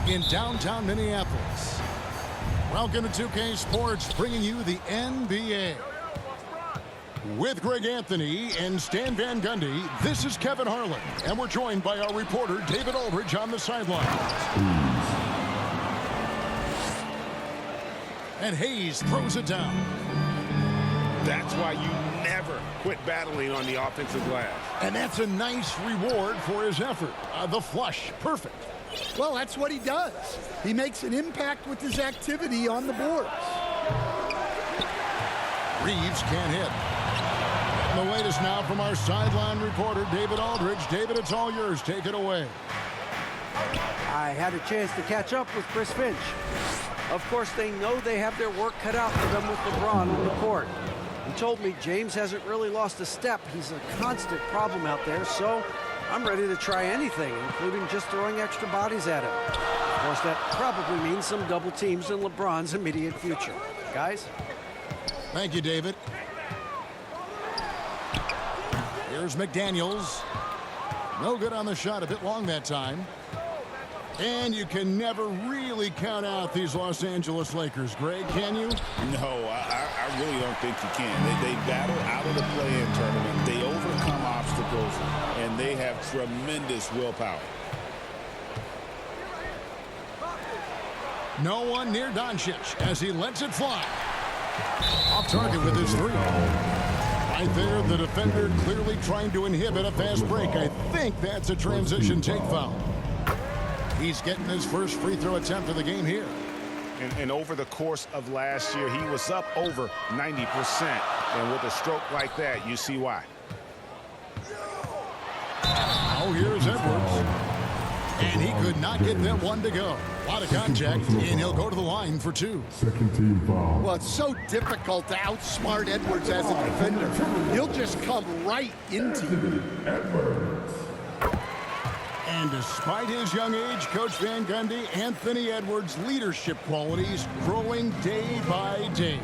in downtown Minneapolis. Welcome to 2K Sports, bringing you the NBA. With Greg Anthony and Stan Van Gundy, this is Kevin Harlan, and we're joined by our reporter David Aldridge on the sideline. And Hayes throws it down. That's why you never quit battling on the offensive glass. And that's a nice reward for his effort. The flush, perfect. Well, that's what he does. He makes an impact with his activity on the boards. Reeves can't hit. And the latest now from our sideline reporter, David Aldridge. David, it's all yours. Take it away. I had a chance to catch up with Chris Finch. Of course, they know they have their work cut out for them with LeBron on the court. He told me James hasn't really lost a step. He's a constant problem out there, so I'm ready to try anything, including just throwing extra bodies at him. Of course, that probably means some double teams in LeBron's immediate future. Guys? Thank you, David. Here's McDaniels. No good on the shot, a bit long that time. And you can never really count out these Los Angeles Lakers, Greg, can you? No, I really don't think you can. They battle out of the play-in tournament. They overcome obstacles, and they have tremendous willpower. No one near Doncic as he lets it fly. Off target with his three. Right there, the defender clearly trying to inhibit a fast break. I think that's a transition take foul. He's getting his first free throw attempt of the game here. And over the course of last year, he was up over 90%. And with a stroke like that, you see why. Oh, here's Edwards. And he could not get that one to go. A lot of contact, and he'll go to the line for two. Second team foul. Well, it's so difficult to outsmart Edwards as a defender. He'll just come right into you. Edwards. And despite his young age, Coach Van Gundy, Anthony Edwards' leadership qualities growing day by day.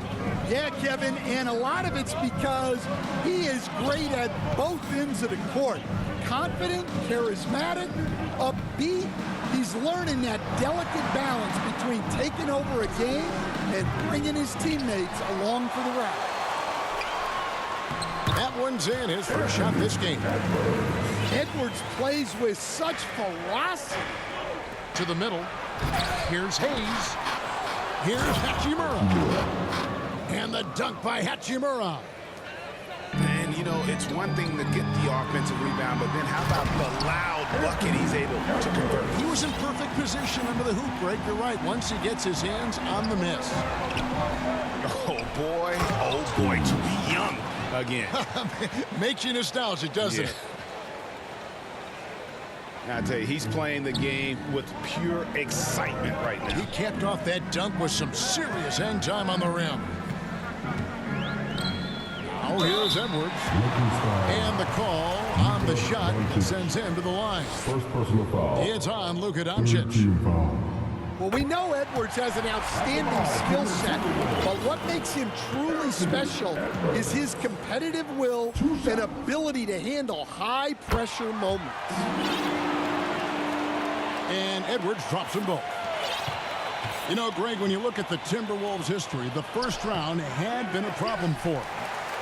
Yeah, Kevin, and a lot of it's because he is great at both ends of the court. Confident, charismatic, upbeat. He's learning that delicate balance between taking over a game and bringing his teammates along for the ride. That one's in, his first shot this game. Edwards plays with such ferocity. To the middle. Here's Hayes. Here's Hachimura. And the dunk by Hachimura. And, you know, it's one thing to get the offensive rebound, but then how about the loud bucket he's able to convert? He was in perfect position under the hoop break. You're right. Once he gets his hands on the miss. Oh, boy, to be young again. Makes you nostalgic, doesn't it? I tell you, he's playing the game with pure excitement right now. He capped off that dunk with some serious hang time on the rim. Now here's Edwards. And the call on the shot sends him to the line. First personal foul. It's on Luka Doncic. Team foul. Well, we know Edwards has an outstanding skill set, but what makes him truly special is his competitive will and ability to handle high-pressure moments. And Edwards drops them both. You know, Greg, when you look at the Timberwolves' history, the first round had been a problem for them.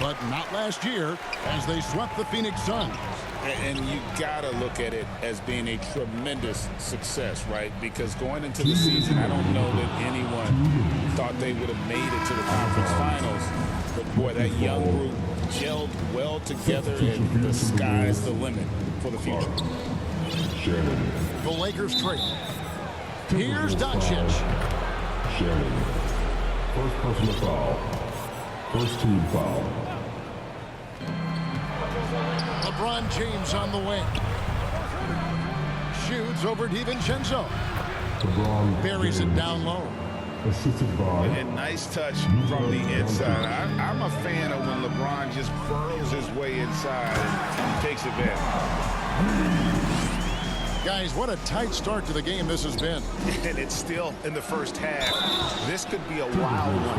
But not last year, as they swept the Phoenix Suns. And you got to look at it as being a tremendous success, right? Because going into the season, I don't know that anyone thought they would have made it to the conference finals. But, boy, that young group gelled well together, and the sky's the limit for the future. The Lakers trade. Here's Doncic. Shannon. First personal foul. First team foul. LeBron James on the wing. Shoots over DiVincenzo. LeBron Buries it down low. Assisted by. And nice touch from the inside. I'm a fan of when LeBron just burrows his way inside and takes advantage. Guys, what a tight start to the game this has been. And it's still in the first half. This could be a wild one.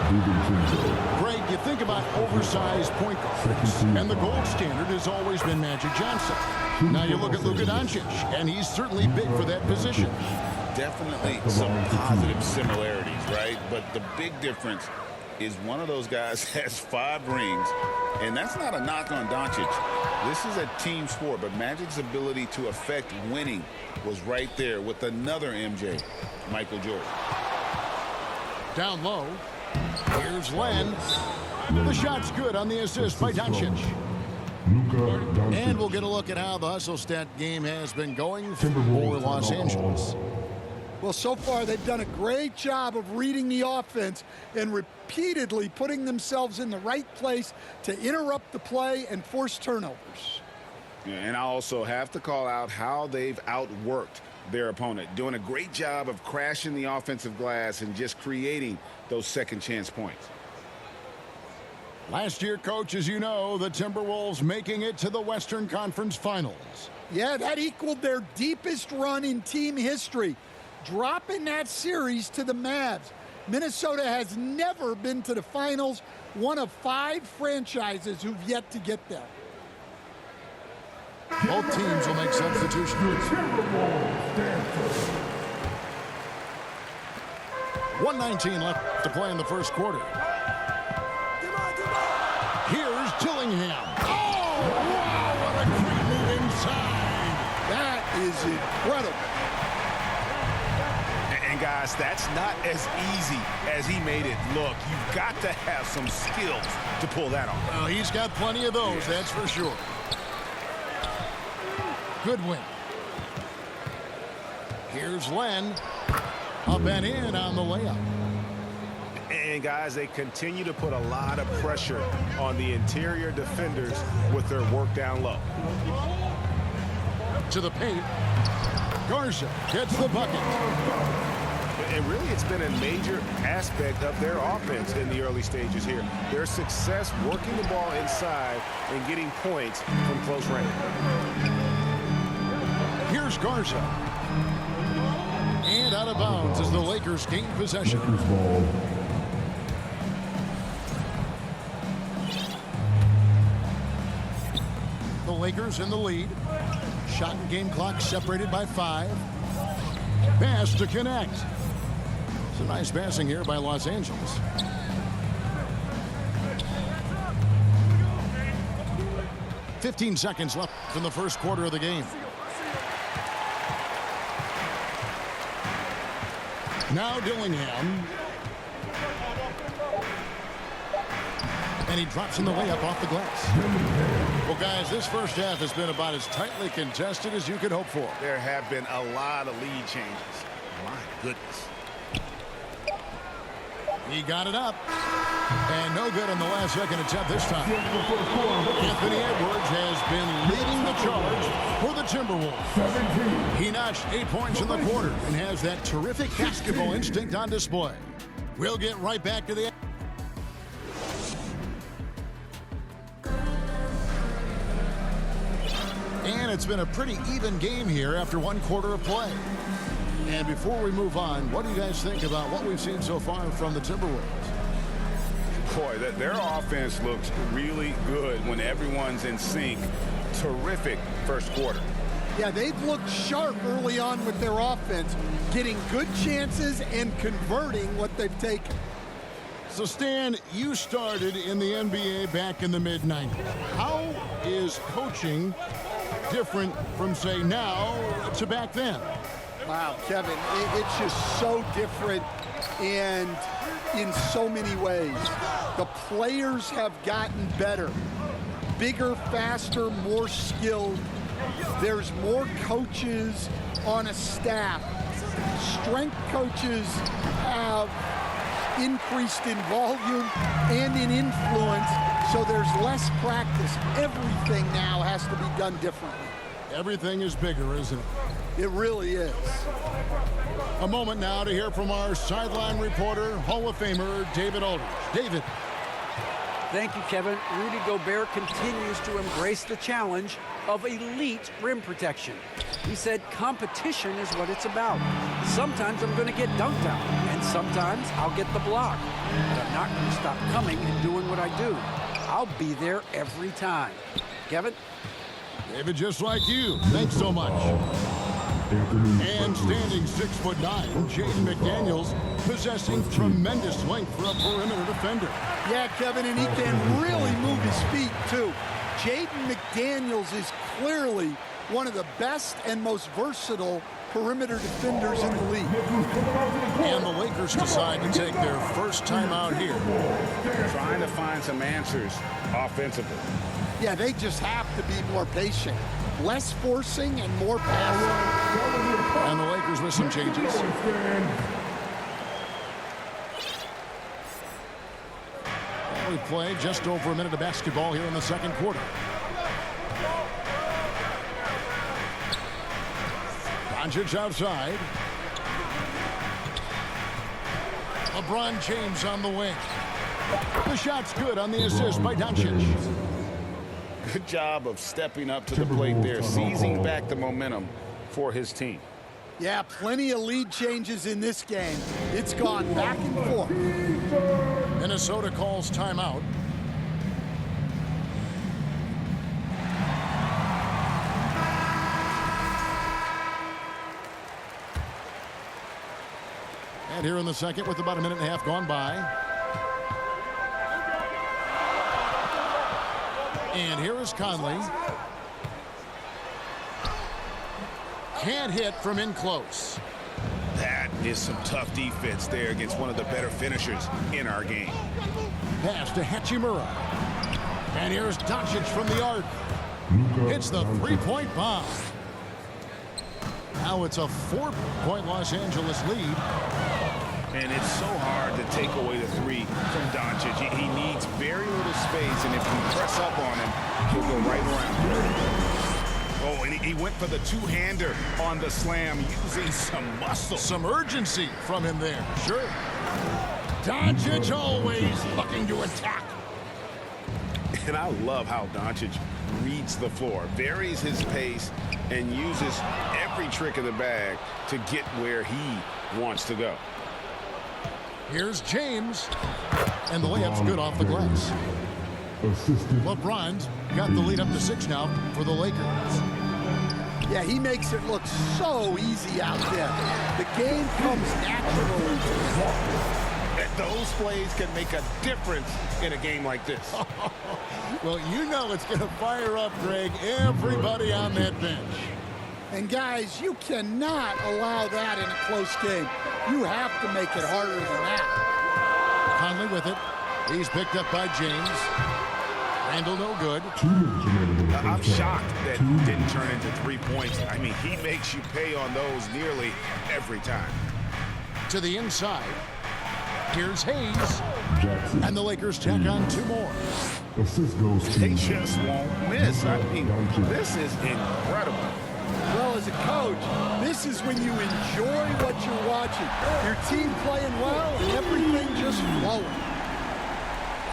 DiVincenzo. Greg, you think about oversized point guards, and the gold standard has always been Magic Johnson. Now you look at Luka Doncic, and he's certainly big for that position. Definitely some positive similarities, right? But the big difference is one of those guys has 5 rings, and that's not a knock on Doncic. This is a team sport, but Magic's ability to affect winning was right there with another MJ, Michael Jordan. Down low, here's Len. The shot's good on the assist by Doncic. Luka Doncic. And we'll get a look at how the hustle stat game has been going for Timberwolves Los timeout. Angeles. Well, so far they've done a great job of reading the offense and repeatedly putting themselves in the right place to interrupt the play and force turnovers. Yeah, and I also have to call out how they've outworked their opponent, doing a great job of crashing the offensive glass and just creating those second chance points. Last year, Coach, as you know, the Timberwolves making it to the Western Conference Finals. Yeah, that equaled their deepest run in team history, dropping that series to the Mavs. Minnesota has never been to the finals, one of 5 franchises who've yet to get there. Both teams will make substitutions. 1:19 left to play in the first quarter. Here's Dillingham. Oh, wow, what a great move inside. That is incredible. And guys, that's not as easy as he made it look. You've got to have some skills to pull that off. Well, he's got plenty of those, that's for sure. Good win. Here's Len. Up and in on the layup. And guys, they continue to put a lot of pressure on the interior defenders with their work down low. To the paint. Garza gets the bucket. And really, it's been a major aspect of their offense in the early stages here. Their success working the ball inside and getting points from close range. Here's Garza. And out of bounds as the Lakers gain possession. Lakers ball. The Lakers in the lead. Shot and game clock separated by 5. Pass to connect. Some nice passing here by Los Angeles. "15 seconds left in the first quarter of the game. Now Dillingham. And he drops in the layup off the glass. Well, guys, this first half has been about as tightly contested as you could hope for. There have been a lot of lead changes. My goodness. He got it up. And no good on the last second attempt this time. Anthony Edwards has been leading the charge for the Timberwolves. He notched 8 points in the quarter and has that terrific basketball instinct on display. We'll get right back to the... And it's been a pretty even game here after 1 quarter of play. And before we move on, what do you guys think about what we've seen so far from the Timberwolves? Boy, their offense looks really good when everyone's in sync. Terrific first quarter. Yeah, they've looked sharp early on with their offense, getting good chances and converting what they've taken. So, Stan, you started in the NBA back in the mid-90s. How is coaching different from, say, now to back then? Wow, Kevin, it's just so different and in so many ways. The players have gotten better, bigger, faster, more skilled. There's more coaches on a staff. Strength coaches have increased in volume and in influence, so there's less practice. Everything now has to be done differently. Everything is bigger, isn't it? It really is. A moment now to hear from our sideline reporter, Hall of Famer David Aldridge. David. Thank you, Kevin. Rudy Gobert continues to embrace the challenge of elite rim protection. He said competition is what it's about. Sometimes I'm going to get dunked out, and sometimes I'll get the block. But I'm not going to stop coming and doing what I do. I'll be there every time. Kevin? David, just like you. Thanks so much. And standing 6'9", Jaden McDaniels, possessing tremendous length for a perimeter defender. Yeah, Kevin, and he can really move his feet, too. Jaden McDaniels is clearly one of the best and most versatile perimeter defenders in the league. And the Lakers decide to take their first time out here. Trying to find some answers offensively. Yeah, they just have to be more patient. Less forcing and more passing. And the Lakers with some changes. We play just over a minute of basketball here in the second quarter. Doncic outside. LeBron James on the wing. The shot's good on the assist by Doncic. Good job of stepping up to the plate there, seizing back the momentum for his team. Yeah, plenty of lead changes in this game. It's gone back and forth. Minnesota calls timeout. And here in the second with about a minute and a half gone by. And here is Conley. Can't hit from in close. That is some tough defense there against one of the better finishers in our game. Pass to Hachimura. And here's Doncic from the arc. Hits the three-point bomb. Now it's a 4-point Los Angeles lead. And it's so hard to take away the three from Doncic. He needs very little space, and if you press up on him, he'll go right around. Oh, and he went for the two-hander on the slam, using some muscle. Some urgency from him there, sure. Doncic always looking to attack. And I love how Doncic reads the floor, varies his pace, and uses every trick of the bag to get where he wants to go. Here's James. And the layup's good off the glass. LeBron's got the lead up to 6 now for the Lakers. Yeah, he makes it look so easy out there. The game comes naturally to him. Those plays can make a difference in a game like this. Well, you know it's going to fire up, Greg, everybody on that bench. And guys, you cannot allow that in a close game. You have to make it harder than that. Conley with it. He's picked up by James. Randall no good. I'm shocked that didn't turn into 3 points. I mean, he makes you pay on those nearly every time. To the inside. Here's Hayes. And the Lakers tack on 2 more. Assist goes to They just won't miss. I mean, this is incredible. Well, as a coach, this is when you enjoy what you're watching. Your team playing well and everything just flowing.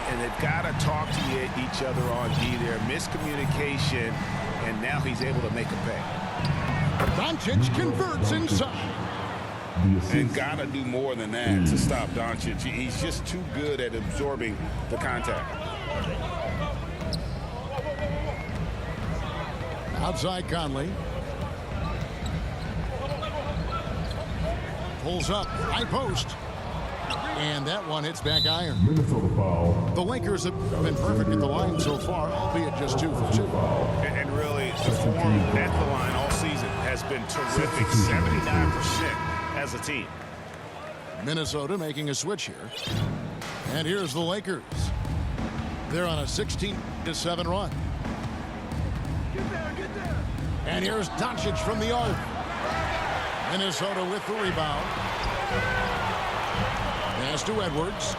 And they've got to talk to each other on D there. Miscommunication, and now he's able to make a pay. Doncic converts inside. And got to do more than that to stop Doncic. He's just too good at absorbing the contact. Outside Conley. Pulls up, high post. And that one hits back iron. Minnesota foul. The Lakers have been perfect at the line so far, albeit just 2 for 2. And really, the form at the line all season has been terrific. 79% as a team. Minnesota making a switch here. And here's the Lakers. They're on a 16-7 run. And here's Doncic from the arc. Minnesota with the rebound. Pass to Edwards.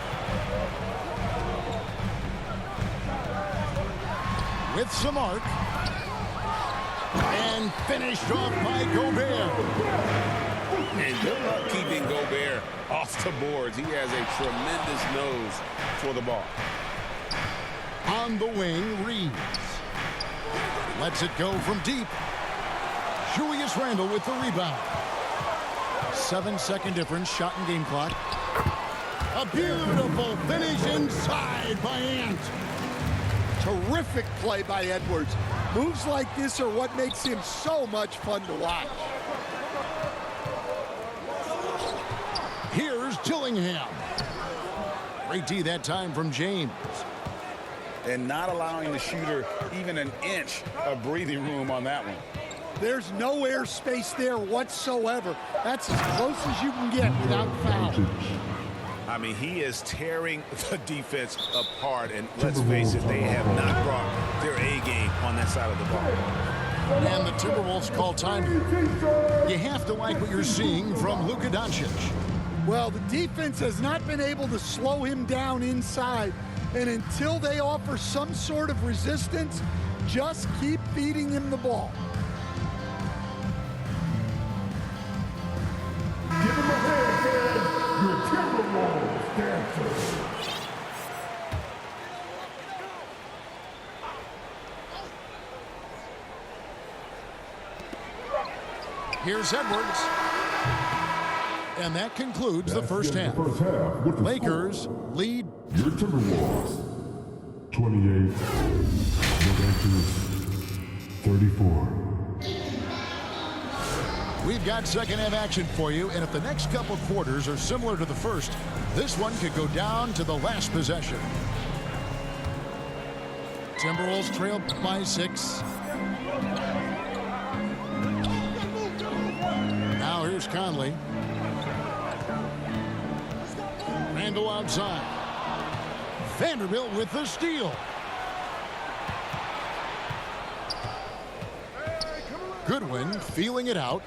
With some arc. And finished off by Gobert. And good luck keeping Gobert off the boards. He has a tremendous nose for the ball. On the wing, Reeves. Lets it go from deep. Julius Randle with the rebound. 7-second difference, shot and game clock. A beautiful finish inside by Ant. Terrific play by Edwards. Moves like this are what makes him so much fun to watch. Here's Dillingham. Great D that time from James. And not allowing the shooter even an inch of breathing room on that one. There's no air space there whatsoever. That's as close as you can get without foul. I mean, he is tearing the defense apart, and let's face it, they have not brought their A game on that side of the ball. And the Timberwolves call time. You have to like what you're seeing from Luka Doncic. Well, the defense has not been able to slow him down inside, and until they offer some sort of resistance, just keep feeding him the ball. Give him a hand, man. Your Timberwolves dancer. Here's Edwards. And that concludes the first half. First half with the Lakers lead. Your Timberwolves 28. The Lakers 34. We've got second half action for you, and if the next couple quarters are similar to the first, this one could go down to the last possession. Timberwolves trail by 6. Now here's Conley. Randle outside. Vanderbilt with the steal. Goodwin feeling it out.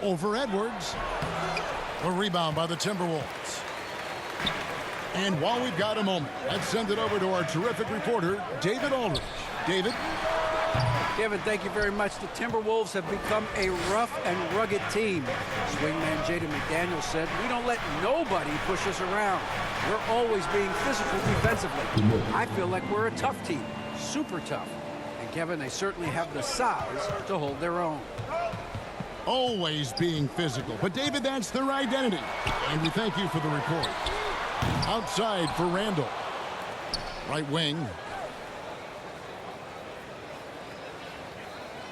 Over Edwards. A rebound by the Timberwolves. And while we've got a moment, let's send it over to our terrific reporter, David Aldridge. David? Kevin, thank you very much. The Timberwolves have become a rough and rugged team. Swingman Jaden McDaniels said, "We don't let nobody push us around. We're always being physical defensively. I feel like we're a tough team, super tough." And Kevin, they certainly have the size to hold their own. Always being physical. But David, that's their identity. And we thank you for the report. Outside for Randle. Right wing.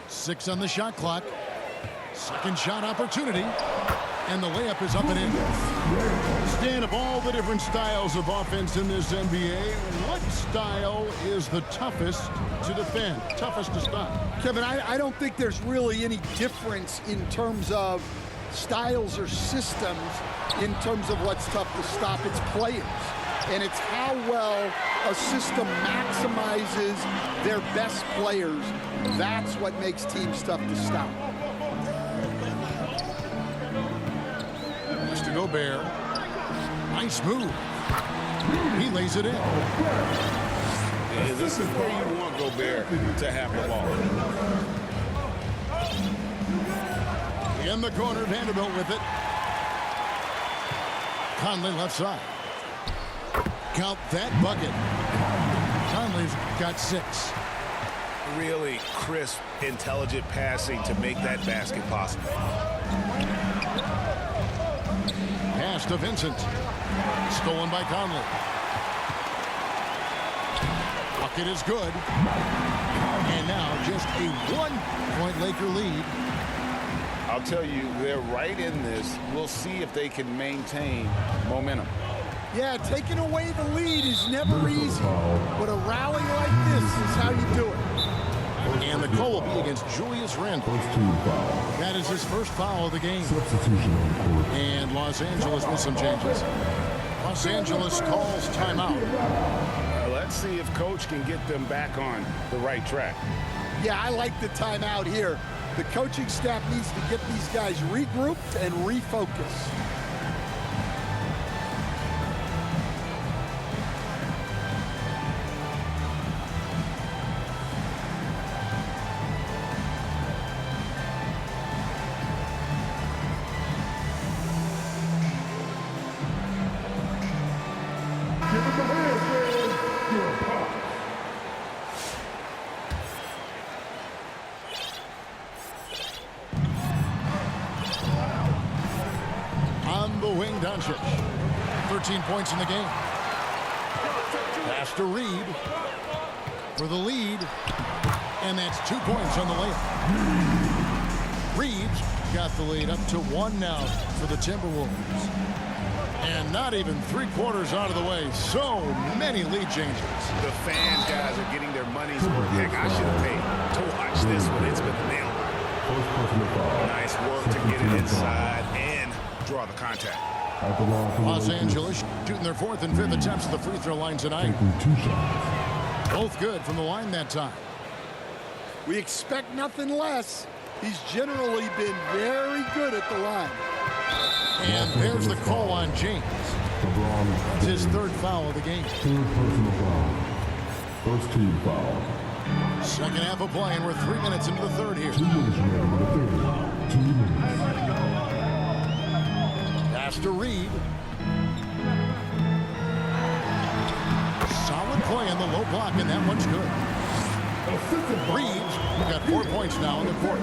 6 on the shot clock. Second shot opportunity. And the layup is up and in. Stan, of all the different styles of offense in this NBA, what style is the toughest to defend, toughest to stop? Kevin, I don't think there's really any difference in terms of styles or systems in terms of what's tough to stop. It's players. And it's how well a system maximizes their best players. That's what makes teams tough to stop. Pass to Gobert. Nice move. He lays it in. Yeah, this is where you want Gobert to have the ball. In the corner, Vanderbilt with it. Conley left side. Count that bucket. Conley's got 6. Really crisp, intelligent passing to make that basket possible. Pass to Vincent. Stolen by Conley. Bucket is good. And now just a 1-point Laker lead. I'll tell you, they're right in this. We'll see if they can maintain momentum. Yeah, taking away the lead is never easy, but a rally like this is how you do it. And the call will be against Julius Randle. First team foul. That is his first foul of the game. Substitution on the court. And Los Angeles with some changes. Los Angeles calls timeout. Let's see if Coach can get them back on the right track. Yeah, I like the timeout here. The coaching staff needs to get these guys regrouped and refocused. Give From the wing, Doncic. 13 points in the game. Pass to Reed for the lead. And that's 2 points on the layup. Reeves got the lead up to 1 now for the Timberwolves. And not even 3/4 out of the way. So many lead changes. The fans, guys, are getting their money's worth. Heck, I should have paid to watch this one. It's been a nail. Nice work to get it inside and draw the contact. Los Angeles shooting their 4th and 5th attempts at the free throw line tonight. Both good from the line that time. We expect nothing less. He's generally been very good at the line. And there's the call on James. That's his 3rd foul of the game. First team foul. Second half of play, and we're 3 minutes into the 3rd here. 2 minutes remaining in the third. 2 minutes. Pass to Reed. Solid play on the low block, and that one's good. Reeves got 4 points now in the court.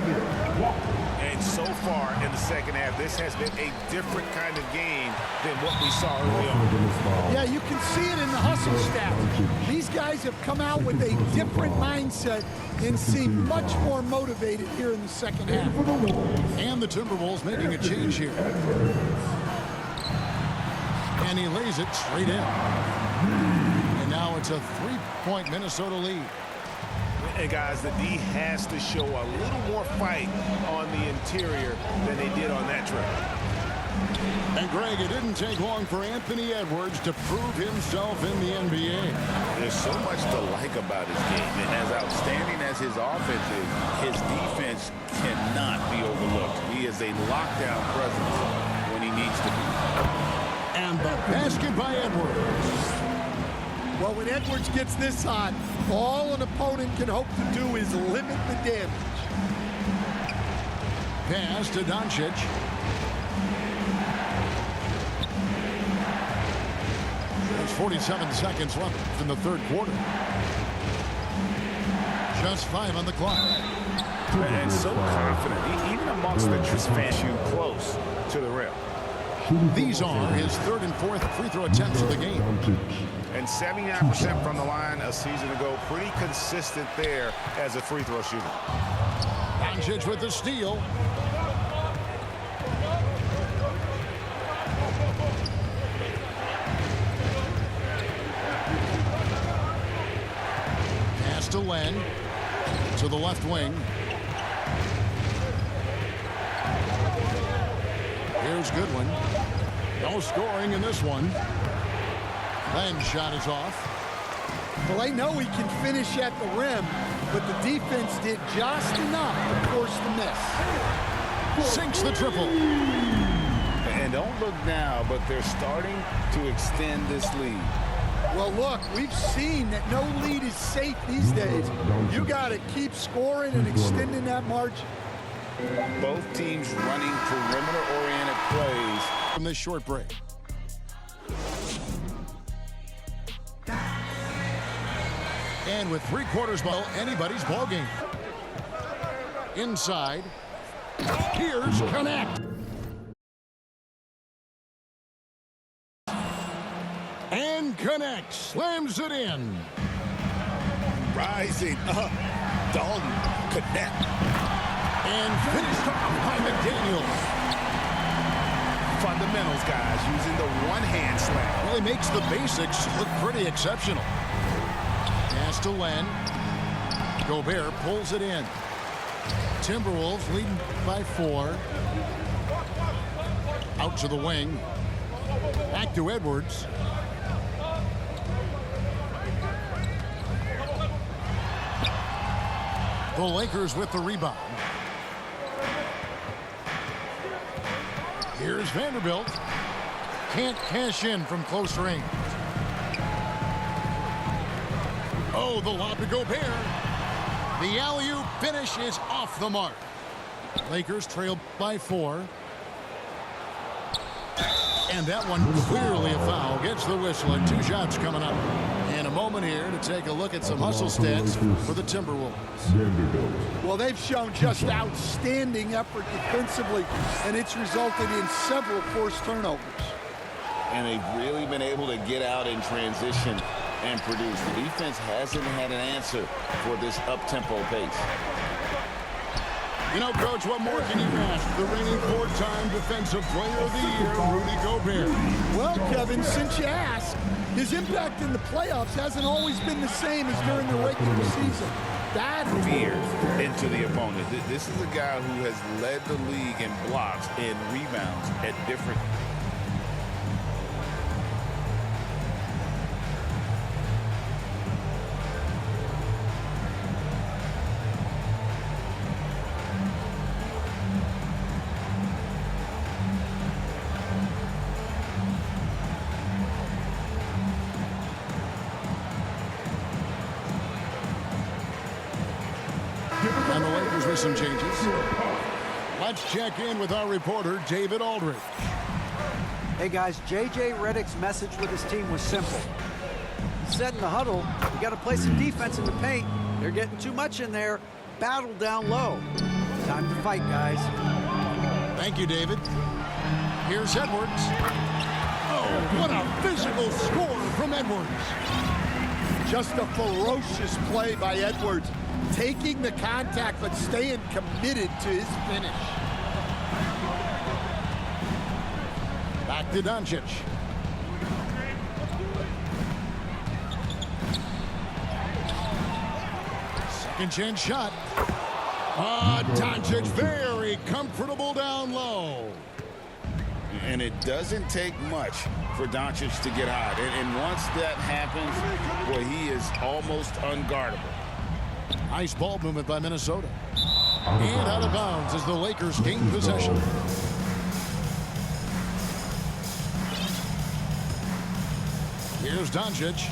And so far in the second half, this has been a different kind of game than what we saw early on. Yeah, you can see it in the hustle stats. These guys have come out with a different mindset and seem much more motivated here in the second half. And the Timberwolves making a change here. And he lays it straight in. And now it's a 3-point Minnesota lead. And guys, the D has to show a little more fight on the interior than they did on that trip. And Greg, it didn't take long for Anthony Edwards to prove himself in the NBA. There's so much to like about his game. And as outstanding as his offense is, his defense cannot be overlooked. He is a lockdown presence when he needs to be. And the basket by Edwards. Well, when Edwards gets this hot, all an opponent can hope to do is limit the damage. Pass to Doncic. There's 47 seconds left in the 3rd quarter. Just 5 on the clock. And so confident, even amongst the fans, you close to the rim. These are his 3rd and 4th free throw attempts of the game. And 79% from the line a season ago. Pretty consistent there as a free throw shooter. Doncic with the steal. Pass to Len. To the left wing. Here's Goodwin. No scoring in this one. Len's shot is off. Well, they know he can finish at the rim, but the defense did just enough to force the miss. Sinks the triple. And don't look now, but they're starting to extend this lead. Well, look, we've seen that no lead is safe these days. You got to keep scoring and extending that margin. Both teams running perimeter-oriented plays. From this short break. And with 3/4 ball, anybody's ball game. Inside. Here's Connect. And Connect slams it in. Rising up, Dalton Connect. And finished off by McDaniel. Fundamentals, guys, using the one-hand slam. Really makes the basics look pretty exceptional. Pass to Len. Gobert pulls it in. Timberwolves leading by 4. Out to the wing. Back to Edwards. The Lakers with the rebound. Here's Vanderbilt. Can't cash in from close range. Oh, the lob to Gobert. The alley-oop finish is off the mark. Lakers trail by 4. And that one clearly a foul. Gets the whistle and 2 shots coming up. And And a moment here to take a look at some hustle stats for the Timberwolves. Well, they've shown just outstanding effort defensively, and it's resulted in several forced turnovers. And they've really been able to get out in transition and produce. The defense hasn't had an answer for this up-tempo pace. You know, Coach, what more can you ask? The reigning four-time Defensive Player of the Year, Rudy Gobert. Well, Kevin, since you asked, his impact in the playoffs hasn't always been the same as during the regular season. That Fear into the opponent. This is a guy who has led the league in blocks and rebounds at different. And the Lakers with some changes. Let's check in with our reporter, David Aldridge. Hey guys, J.J. Redick's message with his team was simple. He said in the huddle, you got to play some defense in the paint. They're getting too much in there. Battle down low. Time to fight, guys. Thank you, David. Here's Edwards. Oh, what a physical score from Edwards. just a ferocious play by Edwards, taking the contact but staying committed to his finish. Back to Doncic. Second chance shot. Doncic very comfortable down low. And it doesn't take much for Doncic to get hot. And once that happens, boy, he is almost unguardable. Nice ball movement by Minnesota. And out of bounds as the Lakers gain possession. Here's Doncic.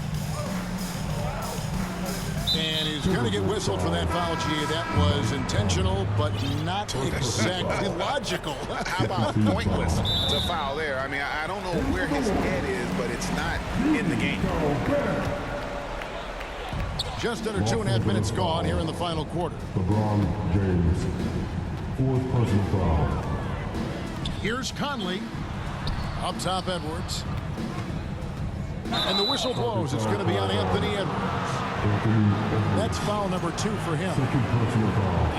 And he's going to get whistled for that foul, G. That was intentional, but not exactly logical. How about pointless to foul there? I mean, I don't know where his head is, but it's not in the game. Just under 2.5 minutes gone here in the final quarter. LeBron James, fourth personal foul. Here's Conley. Up top, Edwards. And the whistle blows. It's going to be on Anthony Edwards. That's foul number 2 for him.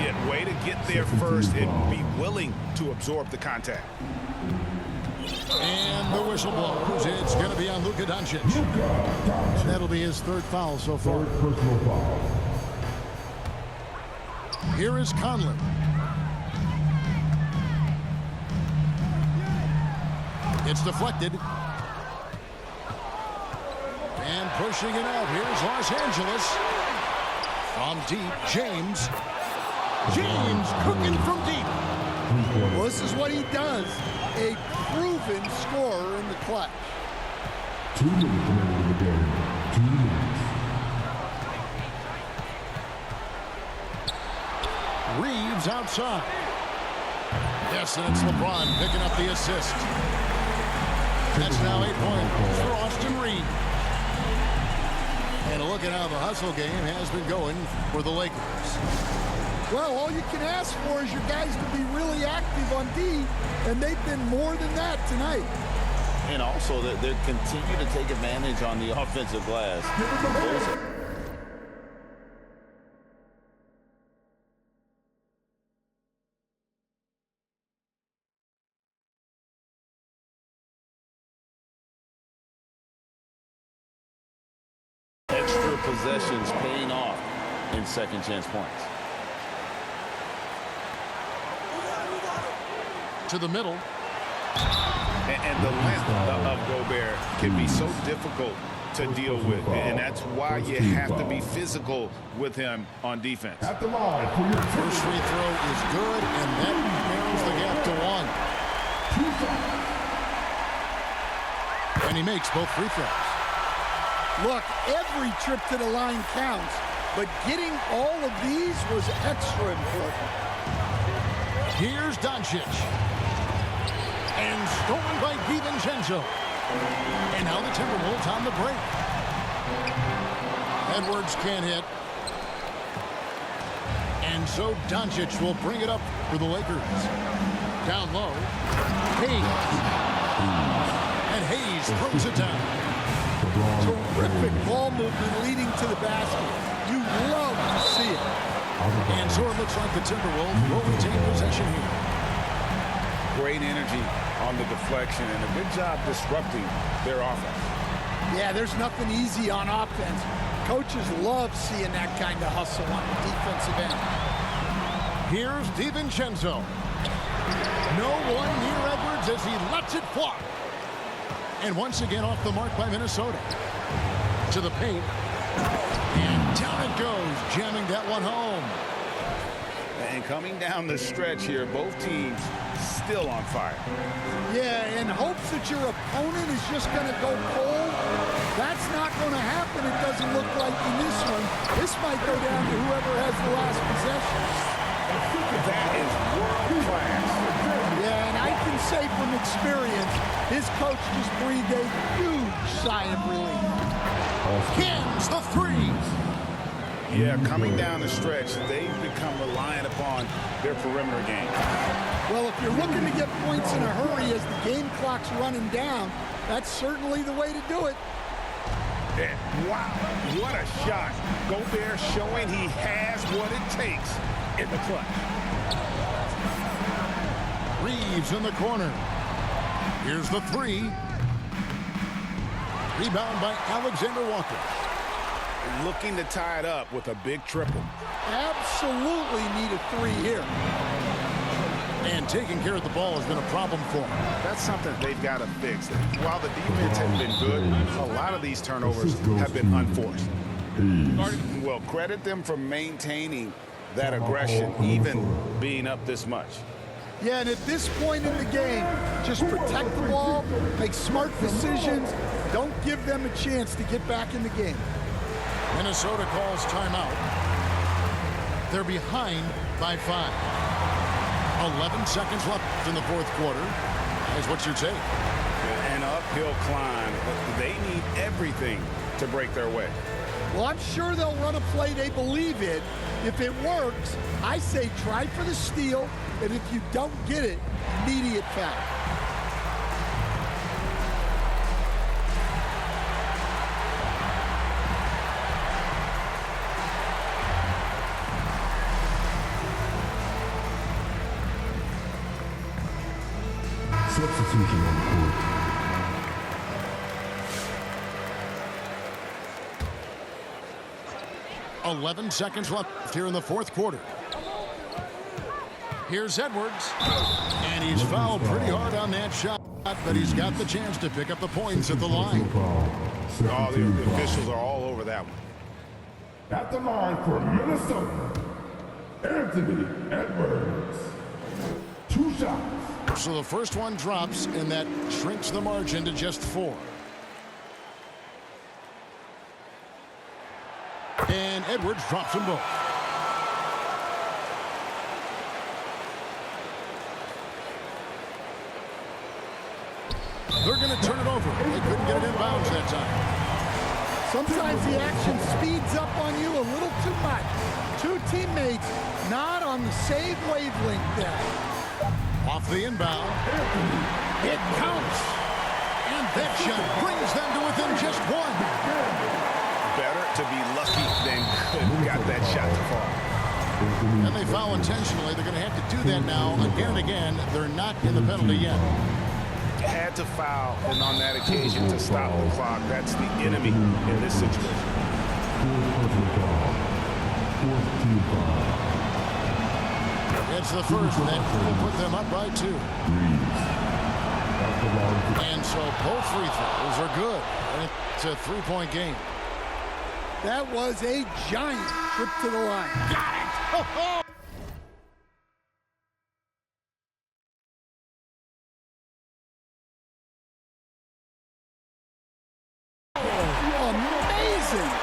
Yeah, way to get there first and be willing to absorb the contact. And the whistle blows. It's going to be on Luka Doncic. That'll be his 3rd foul so far. Personal foul. Here is Conley. It's deflected. And pushing it out. Here's Los Angeles. From deep, James. James cooking from deep. Well, this is what he does. A proven scorer in the clutch. 2 minutes remaining in the game. 2 minutes. Reeves outside. Yes, and it's LeBron picking up the assist. That's now 8 points for Austin Reeves. And a look at how the hustle game has been going for the Lakers. Well, all you can ask for is your guys to be really active on D, and they've been more than that tonight. And also that they continue to take advantage on the offensive glass. Extra possessions paying off in second chance points. To the middle. And the length of Gobert can be so difficult to deal with. And that's why you have to be physical with him on defense. At the line for your First free throw is good, and that narrows the gap to 1. And he makes both free throws. Look, every trip to the line counts, but getting all of these was extra important. Here's Doncic. And stolen by DiVincenzo. And now the Timberwolves on the break. Edwards can't hit. And so Doncic will bring it up for the Lakers. Down low. Hayes. And Hayes throws it down. Terrific ball movement leading to the basket. You love to see it. And so it looks like the Timberwolves will retain possession here. Great energy on the deflection and a good job disrupting their offense. Yeah, there's nothing easy on offense. Coaches love seeing that kind of hustle on the defensive end. Here's DiVincenzo. No one near Edwards as he lets it fly. And once again off the mark by Minnesota. To the paint. And down it goes, jamming that one home. And coming down the stretch here, both teams still on fire. Yeah, in hopes that your opponent is just going to go cold. That's not going to happen, it doesn't look like in this one. This might go down to whoever has the last possession. That is world class. Yeah, and I can say from experience, his coach just breathed a huge sigh of relief. Hins the three. Yeah, coming down the stretch, they've become reliant upon their perimeter game. Well, if you're looking to get points in a hurry as the game clock's running down, that's certainly the way to do it. And wow, what a shot. Gobert showing he has what it takes in the clutch. Reeves in the corner. Here's the three. Rebound by Alexander Walker. Looking to tie it up with a big triple. Absolutely need a three here. And taking care of the ball has been a problem for him. That's something they've got to fix. While the defense has been good, a lot of these turnovers have been unforced. Well, credit them for maintaining that aggression, even being up this much. Yeah, and at this point in the game, just protect the ball, make smart decisions, don't give them a chance to get back in the game. Minnesota calls timeout. They're behind by 5. 11 seconds left in the fourth quarter. Is what you take. An uphill climb. They need everything to break their way. Well, I'm sure they'll run a play they believe in. If it works, I say try for the steal, and if you don't get it, immediate foul. Substitution on the court. .11 seconds left here in the fourth quarter. Here's Edwards. And he's fouled pretty hard on that shot, but he's got the chance to pick up the points at the line. Oh, the officials are all over that one. At the line for Minnesota, Anthony Edwards. 2 shots. So the first one drops, and that shrinks the margin to just 4. And Edwards drops them both. They're going to turn it over. They couldn't get it in bounds that time. Sometimes the action speeds up on you a little too much. Two teammates not on the same wavelength there. Off the inbound. It counts. And that shot brings them to within just 1. Better to be lucky than good. Got that shot to fall. And they foul intentionally. They're going to have to do that now again and again. They're not in the penalty yet. Had to foul, and on that occasion to stop the clock. That's the enemy in this situation. It's the first, and that will put them up by 2. And so both free throws are good. And it's a 3-point game. That was a giant trip to the line. Got it! Oh! Amazing!